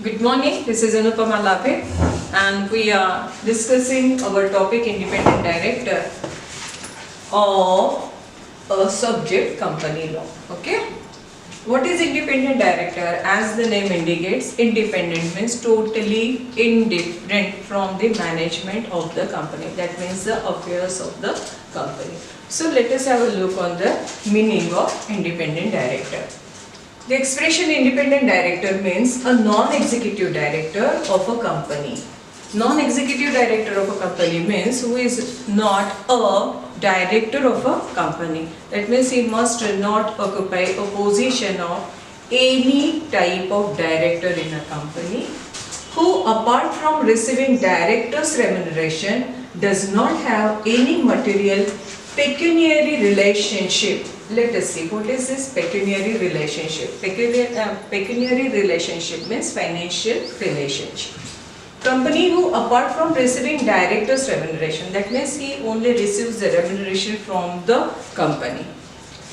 Good morning, this is Anupama Laphe and we are discussing our topic independent director of a subject company law. Okay? What is independent director? As the name indicates, independent means totally indifferent from the management of the company. That means the affairs of the company. So let us have a look on the meaning of independent director. The expression independent director means a non-executive director of a company. Non-executive director of a company means who is not a director of a company. That means he must not occupy a position of any type of director in a company, who apart from receiving director's remuneration does not have any material pecuniary relationship. Let us see what is this pecuniary relationship. Pecuniary relationship means financial relationship. Company who apart from receiving director's remuneration, that means he only receives the remuneration from the company.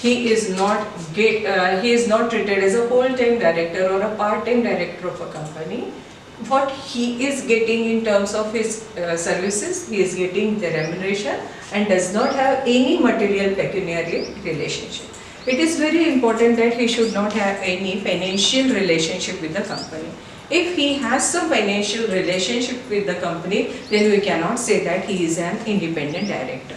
He is not treated as a whole-time director or a part-time director of a company. What he is getting in terms of his services, he is getting the remuneration and does not have any material pecuniary relationship. It is very important that he should not have any financial relationship with the company. If he has some financial relationship with the company, then we cannot say that he is an independent director.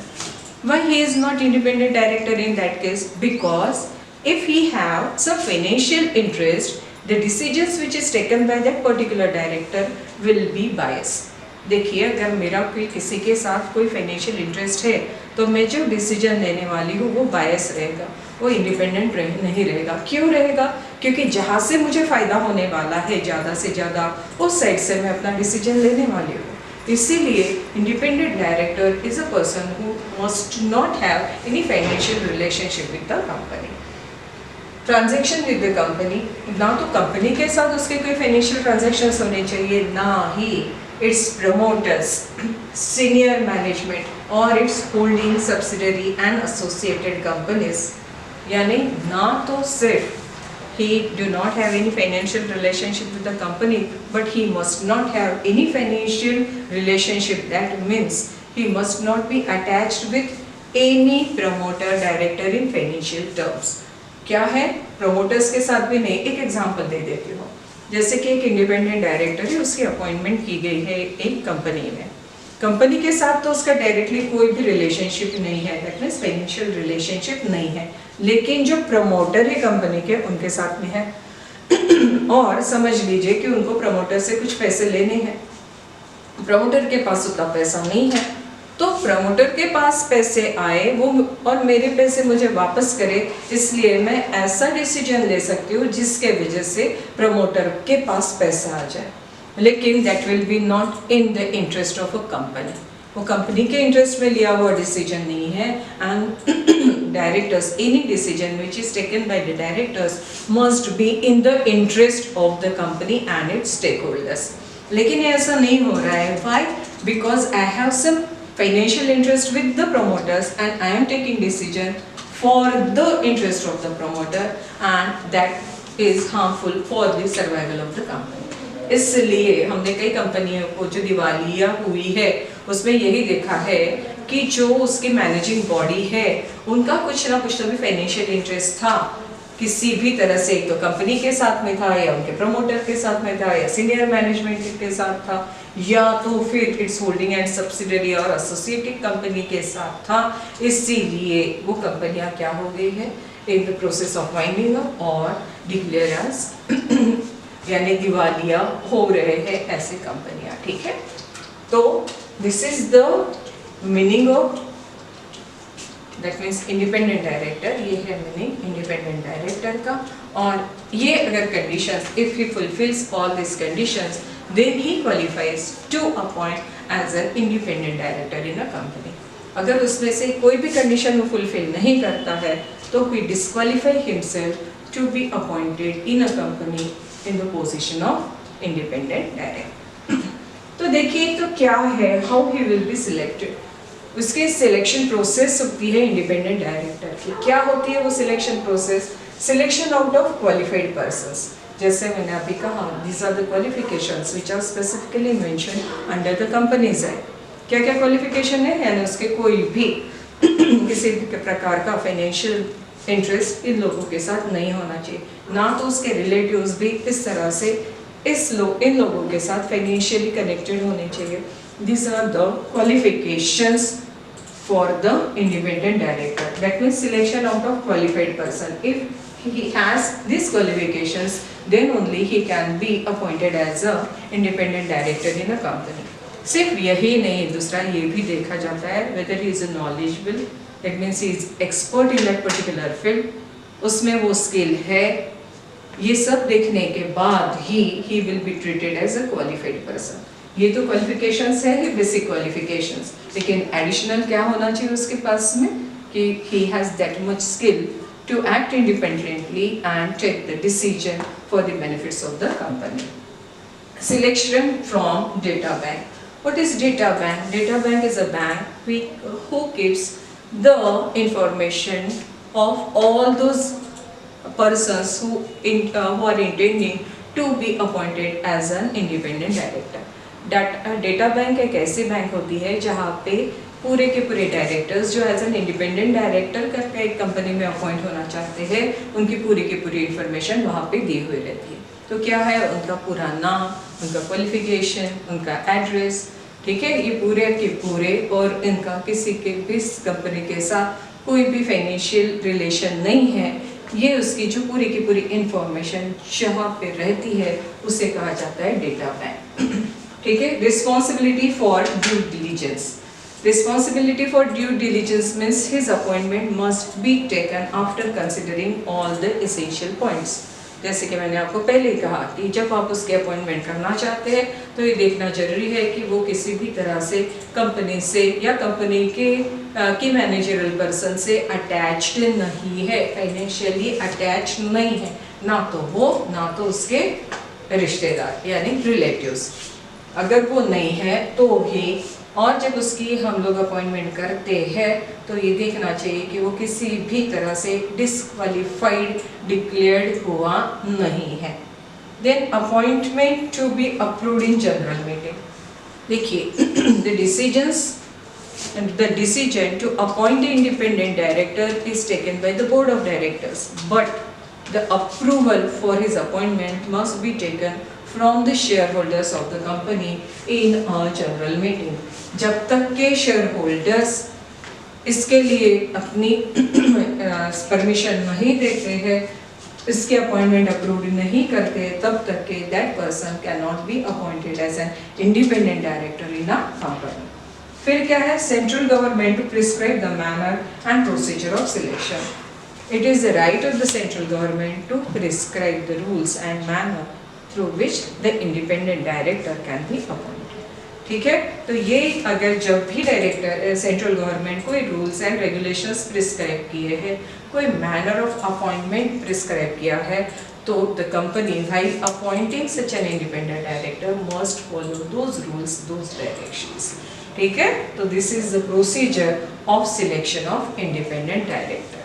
Why he is not independent director in that case? Because if he have some financial interest, the decisions which is taken by that particular director will be biased. देखिए, अगर मेरा कोई किसी के साथ कोई financial interest है तो मैं जो डिसीजन लेने वाली हूँ वो बायस रहेगा, वो इंडिपेंडेंट नहीं रहेगा. क्यों रहेगा? क्योंकि जहाँ से मुझे फ़ायदा होने वाला है ज़्यादा से ज़्यादा उस साइड से मैं अपना डिसीजन लेने वाली हूँ. इसीलिए independent director is a person who must not have any financial relationship with the company. Transaction with the company, ना तो कंपनी के साथ उसके कोई फाइनेंशियल ट्रांजैक्शंस होने चाहिए, ना ही its promoters, senior management or its holding subsidiary and associated companies. यानी ना तो सिर्फ he do not have any financial relationship with the company, but he must not have any financial relationship. That means he must not be attached with any promoter director in financial terms. क्या है? promoters के साथ भी नहीं. एक example दे देती हूँ. जैसे कि एक इंडिपेंडेंट डायरेक्टर है, उसकी अपॉइंटमेंट की गई है एक कंपनी में. कंपनी के साथ तो उसका डायरेक्टली कोई भी रिलेशनशिप नहीं है, दैट मीन्स फाइनेंशियल रिलेशनशिप नहीं है. लेकिन जो प्रमोटर है कंपनी के, उनके साथ में है. और समझ लीजिए कि उनको प्रमोटर से कुछ पैसे लेने हैं. प्रमोटर के पास उतना पैसा नहीं है, तो प्रमोटर के पास पैसे आए वो और मेरे पैसे मुझे वापस करे, इसलिए मैं ऐसा डिसीजन ले सकती हूँ जिसके वजह से प्रमोटर के पास पैसा आ जाए. लेकिन that will be not in the interest of a company. वो कंपनी के इंटरेस्ट में लिया हुआ डिसीजन नहीं है. And directors, any decision which is taken by the directors must be in the interest of the company and its stakeholders. लेकिन ऐसा नहीं हो रहा है. Why? Because I have some financial interest with the promoters and I am taking decision for the interest of the promoter and that is harmful for the survival of the company. इसलिए हमने कई कंपनियों को जो दिवालिया हुई है उसमें यही देखा है कि जो उसकी मैनेजिंग बॉडी है उनका कुछ ना कुछ तो भी फाइनेंशियल इंटरेस्ट था, किसी भी तरह से. एक तो कंपनी के साथ में था, या उनके प्रमोटर के साथ में था, या सीनियर मैनेजमेंट के साथ था, या तो फिर इट्स होल्डिंग एंड सब्सिडरी और एसोसिएटेड कंपनी के साथ था. इसीलिए वो कंपनियां क्या हो गई है, in the process of winding up और डिक्लेयर एज यानी दिवालिया हो रहे हैं ऐसे कंपनियां. ठीक है, तो this is the meaning of that means independent director. ये है मीनिंग इंडिपेंडेंट डायरेक्टर का. और ये अगर conditions, if he fulfils all this conditions, then he qualifies to appoint as an independent director in a company. अगर उसमें से कोई भी कंडीशन वो फुलफिल नहीं करता है तो he disqualify himself to be appointed in a company in the position of independent director. तो देखिए तो क्या है, how he will be selected. उसके सिलेक्शन प्रोसेस होती है इंडिपेंडेंट डायरेक्टर की. क्या होती है वो selection process? Selection out of qualified persons. जैसे मैंने अभी कहा, these are the qualifications which are specifically mentioned under the Companies Act. क्या क्या क्वालिफिकेशन है, यानी उसके कोई भी किसी भी प्रकार का फाइनेंशियल इंटरेस्ट इन लोगों के साथ नहीं होना चाहिए, ना तो उसके रिलेटिव्स भी इस तरह से इन लोगों के साथ फाइनेंशियली कनेक्टेड होने चाहिए. These are the qualifications for the independent director. That means selection out of qualified person. If he has these qualifications, then only he can be appointed as a independent director in a company. सिर्फ यही नहीं, दूसरा ये भी देखा जाता है whether he is knowledgeable, that means he is expert in that particular field, उसमें वो स्किल है. ये सब देखने के बाद ही he will be treated as a qualified person. ये तो क्वालिफिकेशंस है, ये बेसिक क्वालिफिकेशंस, लेकिन एडिशनल क्या होना चाहिए उसके पास में कि he has that much skill to act independently and take the decision for the benefits of the company. Selection from data bank. What is data bank? Data bank is a bank who keeps the information of all those persons who are intending to be appointed as an independent director. Data bank एक ऐसी bank होती है जहाँ पे पूरे के पूरे directors जो एज एन इंडिपेंडेंट डायरेक्टर करके एक कंपनी में अपॉइंट होना चाहते हैं, उनकी पूरी की पूरी इंफॉर्मेशन वहाँ पे दी हुई रहती है. तो क्या है, उनका पूरा नाम, उनका क्वालिफिकेशन, उनका एड्रेस, ठीक है, ये पूरे के पूरे, और इनका किसी के भी कंपनी के साथ कोई भी फाइनेंशियल रिलेशन नहीं है, ये उसकी जो पूरी की पूरी इंफॉर्मेशन जहाँ पे रहती है उसे कहा जाता है डेटा बैंक. ठीक है. Responsibility for due diligence. Responsibility for due diligence means his appointment must be taken after considering all the essential points. जैसे कि मैंने आपको पहले ही कहा कि जब आप उसके अपॉइंटमेंट करना चाहते हैं तो ये देखना जरूरी है कि वो किसी भी तरह से कंपनी से या कंपनी के मैनेजरल पर्सन से अटैच्ड नहीं है, फाइनेंशियली अटैच्ड नहीं है, ना तो वो ना तो उसके रिश्तेदार यानी रिलेटिव्स. अगर वो नहीं है तो भी, और जब उसकी हम लोग अपॉइंटमेंट करते हैं तो ये देखना चाहिए कि वो किसी भी तरह से डिस्क्वालिफाइड डिक्लेयर्ड हुआ नहीं है. Then appointment to be approved in general meeting. देखिए, the decision to appoint the independent director is taken by the board of directors, but the approval for his appointment must be taken from the shareholders of the company in a general meeting. जब तक के share holders इसके लिए अपनी permission नहीं देते हैं, इसके अपॉइंटमेंट अप्रूव नहीं करते, तब तक के that person can not be appointed as an independent director in a company. फिर क्या है, central government to prescribe the manner and procedure of selection. It is the right of the central government to prescribe the rules and manner through which the independent director can be appointed. ठीक है. तो ये अगर जब भी director central government कोई rules and regulations prescribe किए हैं, कोई मैनर ऑफ अपॉइंटमेंट प्रिस्क्राइब किया है, तो the company while appointing such an independent director must follow those rules, those directions. ठीक है. तो this is the procedure of selection of independent director.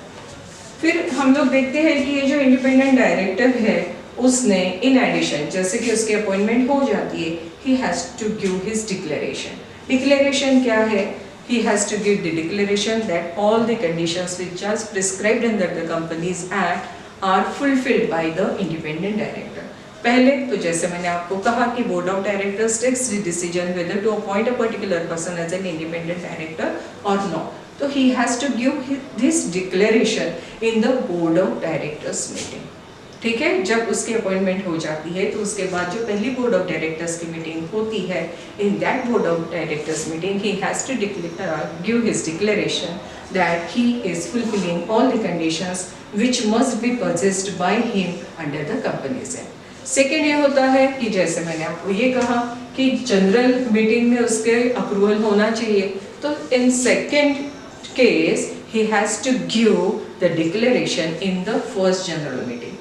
फिर हम लोग देखते हैं कि ये जो इंडिपेंडेंट डायरेक्टर है उसने इन एडिशन, जैसे कि उसकी अपॉइंटमेंट हो जाती है, he has to give his declaration. Declaration क्या है? He has to give the declaration that all the conditions which are prescribed under the Companies Act are fulfilled by the independent director. पहले तो जैसे मैंने आपको कहा कि board of directors takes the decision whether to appoint a particular person as an independent director or not. So he has to give this declaration in the board of directors meeting. ठीक है. जब उसकी appointment हो जाती है तो उसके बाद जो पहली बोर्ड ऑफ डायरेक्टर्स की मीटिंग होती है, in that board of directors meeting he has to give his declaration that he is fulfilling all the conditions which must be possessed by him under the Companies Act. Second ये होता है कि जैसे मैंने आपको ये कहा कि जनरल मीटिंग में उसके अप्रूवल होना चाहिए, तो in second case he has to give the declaration in the first general meeting.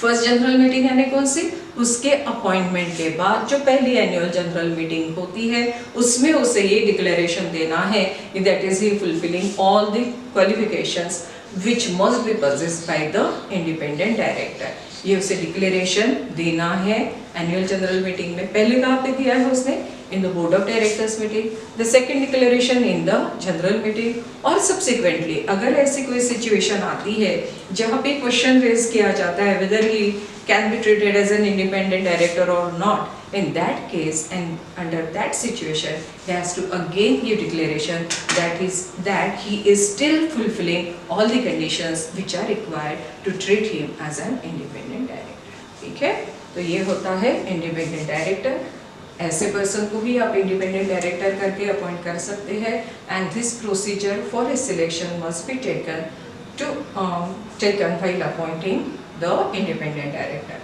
First general meeting यानी कौन सी? उसके अपॉइंटमेंट के बाद जो पहली एनुअल जनरल मीटिंग होती है उसमें उसे ये डिक्लेरेशन देना है that is he fulfilling all the qualifications which must be possessed by the independent director. ये उसे डिक्लेरेशन देना है एनुअल जनरल मीटिंग में। पहले कहाँ पे दिया है उसने? In the board of directors meeting, the second declaration in the general meeting, और सब्सिक्वेंटली अगर ऐसी कोई सिचुएशन आती है जहाँ पे क्वेश्चन रेज किया जाता है whether he can be treated as an independent director और not, in that case and under that situation he has to again give declaration that he is still fulfilling all the conditions which are required to treat him as an independent director. ठीक है, तो ये होता है independent director. ऐसे person को भी आप इंडिपेंडेंट डायरेक्टर करके अपॉइंट कर सकते हैं and this procedure for his selection must be taken while appointing the independent director।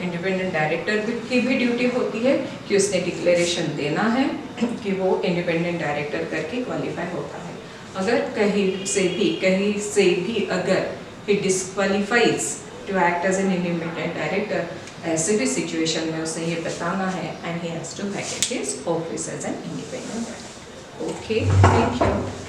Independent director की भी ड्यूटी होती है कि उसने डिक्लेरेशन देना है कि वो इंडिपेंडेंट डायरेक्टर करके क्वालिफाई होता है। अगर कहीं से भी अगर he disqualifies to act as an independent director, ऐसे भी सिचुएशन में उसे ये बताना है and he has to vacate his office as an independent director. Okay, thank you.